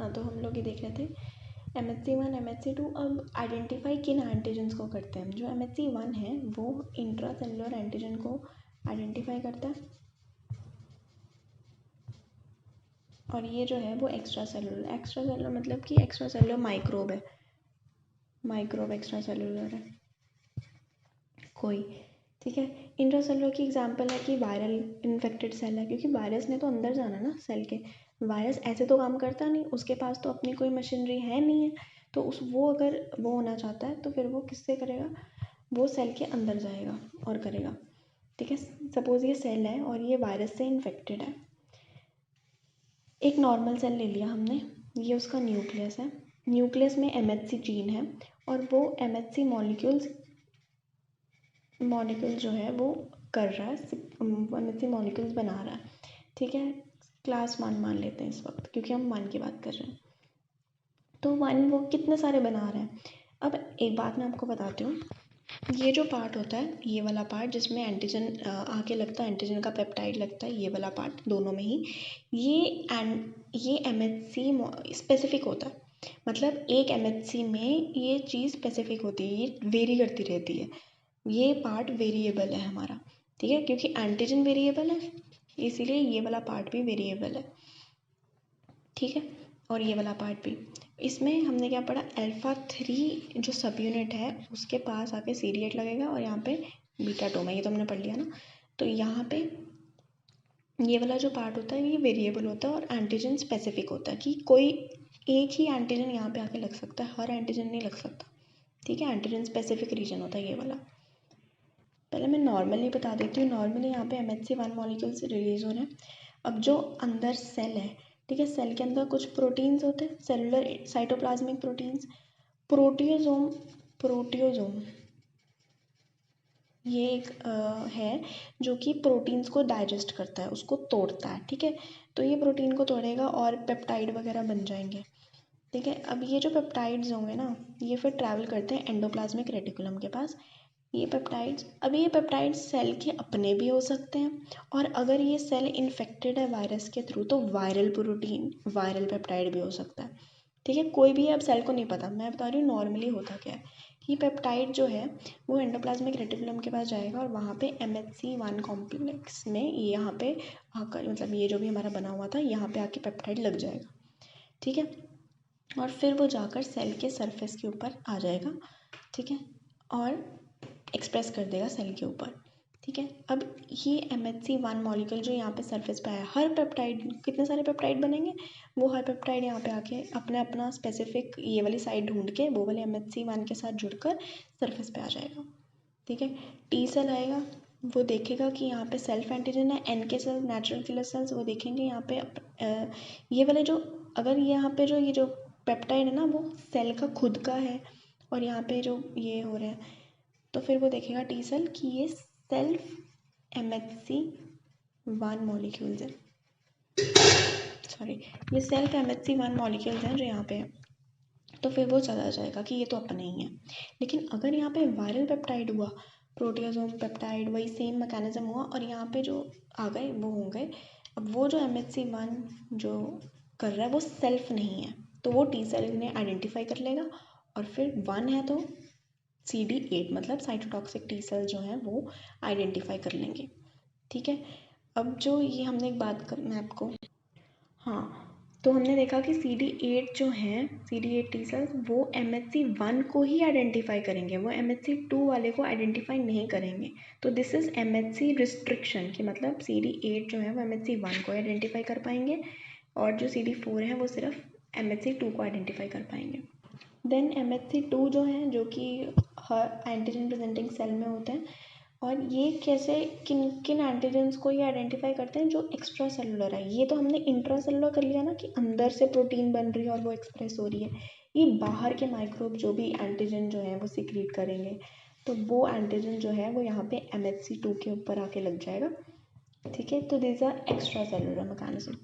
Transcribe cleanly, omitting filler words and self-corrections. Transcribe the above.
हाँ, तो हम लोग ये देख रहे थे MHC1 MHC2। अब आइडेंटिफाई किन एंटीजन्स को करते हैं? जो MHC1 है वो इंट्रा सेलुलर एंटीजन को आइडेंटिफाई करता है, और ये जो है वो एक्स्ट्रा सेलुलर मतलब कि एक्स्ट्रा सेलुलर माइक्रोब है, माइक्रोब एक्स्ट्रा सेलुलर है कोई, ठीक है। इंट्रा सेलुलर की एग्जांपल है कि वायरल इन्फेक्टेड सेल है, क्योंकि वायरस ने तो अंदर जाना ना सेल के, वायरस ऐसे तो काम करता नहीं, उसके पास तो अपनी कोई मशीनरी है नहीं है, तो वो अगर वो होना चाहता है तो फिर वो किससे करेगा? वो सेल के अंदर जाएगा और करेगा, ठीक है। सपोज ये सेल है और ये वायरस से इन्फेक्टेड है। एक नॉर्मल सेल ले लिया हमने, ये उसका न्यूक्लियस है, न्यूक्लियस में MHC जीन है और वो MHC मॉलिक्यूल जो है वो कर रहा है, MHC मॉलिक्यूल्स बना रहा है, ठीक है। क्लास 1 मान लेते हैं इस वक्त, क्योंकि हम 1 की बात कर रहे हैं। तो 1 वो कितने सारे बना रहा है? अब एक बात मैं आपको बताती हूँ, ये जो पार्ट होता है, ये वाला पार्ट जिसमें एंटीजन आके लगता है, एंटीजन का पेप्टाइड लगता है, ये वाला पार्ट दोनों में ही, ये MHC स्पेसिफिक होता है। मतलब एक MHC में ये चीज़ स्पेसिफिक होती है, ये वेरी करती रहती है, ये पार्ट वेरिएबल है हमारा, ठीक है, क्योंकि एंटीजन वेरिएबल है इसीलिए ये वाला पार्ट भी वेरिएबल है, ठीक है। और ये वाला पार्ट भी, इसमें हमने क्या पढ़ा? α3 जो सब यूनिट है उसके पास आके CD8 लगेगा और यहाँ पे β2 में, ये तो हमने पढ़ लिया ना। तो यहाँ पे ये वाला जो पार्ट होता है ये वेरिएबल होता है और एंटीजन स्पेसिफिक होता है, कि कोई एक ही एंटीजन यहाँ पे आके लग सकता है, हर एंटीजन नहीं लग सकता, ठीक है। एंटीजन स्पेसिफिक रीजन होता है ये वाला। पहले मैं नॉर्मली बता देती हूँ। नॉर्मली यहाँ पे MHC1 मॉलिक्यूल्स रिलीज हो रहे हैं। अब जो अंदर सेल है, ठीक है, सेल के अंदर कुछ प्रोटीन्स होते हैं, सेलुलर साइटोप्लाज्मिक प्रोटीन्स, प्रोटियोजोम ये एक है जो कि प्रोटीन्स को डाइजेस्ट करता है, उसको तोड़ता है, ठीक है। तो ये प्रोटीन को तोड़ेगा और पेप्टाइड वगैरह बन जाएंगे, ठीक है। अब ये जो पेप्टाइड्स होंगे ना, ये फिर ट्रैवल करते हैं एंडोप्लाज्मिक रेटिकुलम के पास, ये पेप्टाइड्स सेल के अपने भी हो सकते हैं, और अगर ये सेल इन्फेक्टेड है वायरस के थ्रू तो वायरल पेप्टाइड भी हो सकता है, ठीक है। कोई भी अब सेल को नहीं पता, मैं बता रही हूँ नॉर्मली होता क्या है कि पेप्टाइड जो है वो एंडोप्लाज्मिक रेटिकुलम के पास जाएगा और वहाँ पे MHC1 कॉम्प्लेक्स में यहाँ पे आकर, मतलब ये जो भी हमारा बना हुआ था यहाँ पे आके पेप्टाइड लग जाएगा, ठीक है। और फिर वो जाकर सेल के सरफेस के ऊपर आ जाएगा, ठीक है, और एक्सप्रेस कर देगा सेल के ऊपर, ठीक है। अब ये MHC1 मॉलिक्यूल जो यहाँ पे सरफेस पे आया, हर पेप्टाइड, कितने सारे पेप्टाइड बनेंगे, वो हर पेप्टाइड यहाँ पे आके अपना स्पेसिफिक ये वाली साइड ढूंढ के वो वाले MHC1 के साथ जुड़कर सरफेस पे आ जाएगा, ठीक है। टी सेल आएगा, वो देखेगा कि यहाँ पे सेल्फ एंटीजन है, NK cell natural killer cells, वो देखेंगे यहाँ पे ये वाले जो, अगर यहाँ पे जो ये जो पेप्टाइड है ना वो सेल का खुद का है और यहाँ पे जो ये हो रहा है, तो फिर वो देखेगा टी सेल कि ये सेल्फ MHC1 मॉलिक्यूल्स हैं, ये सेल्फ MHC1 मॉलिक्यूल्स हैं जो यहाँ पे है, तो फिर वो चला जाएगा कि ये तो अपने ही है। लेकिन अगर यहाँ पे वायरल पेप्टाइड हुआ, प्रोटियोसोम पेप्टाइड, वही सेम मैकेनिज्म हुआ और यहाँ पे जो आ गए वो हो गए, अब वो जो MHC1 जो कर रहा है वो सेल्फ नहीं है, तो वो टी सेल ने आइडेंटिफाई कर लेगा और फिर 1 है तो CD8 मतलब साइटोटॉक्सिक टी सेल जो हैं वो आइडेंटिफाई कर लेंगे, ठीक है। अब जो ये हमने एक बात कर, मैं आपको, हाँ, तो हमने देखा कि CD8 जो हैं, CD8 टी सेल्स वो MHC1 को ही आइडेंटिफाई करेंगे, वो MHC2 वाले को आइडेंटिफाई नहीं करेंगे। तो दिस इज़ MHC रिस्ट्रिक्शन, कि मतलब CD8 जो है वो MHC1 को आइडेंटिफाई कर पाएंगे और जो CD4 है वो सिर्फ MHC2 को आइडेंटिफाई कर पाएंगे। देन MHC2 जो हैं जो कि हर एंटीजन प्रेजेंटिंग सेल में होते हैं, और ये कैसे किन किन एंटीजन्स को ये आइडेंटिफाई करते हैं जो एक्स्ट्रा सेलुलर है। ये तो हमने इंट्रा सेलुलर कर लिया ना कि अंदर से प्रोटीन बन रही है और वो एक्सप्रेस हो रही है, ये बाहर के माइक्रोब जो भी एंटीजन जो है वो सिक्रीट करेंगे, तो वो एंटीजन जो है वो यहाँ पे MHC2 के ऊपर आके लग जाएगा, ठीक है। तो this are extracellular mechanism.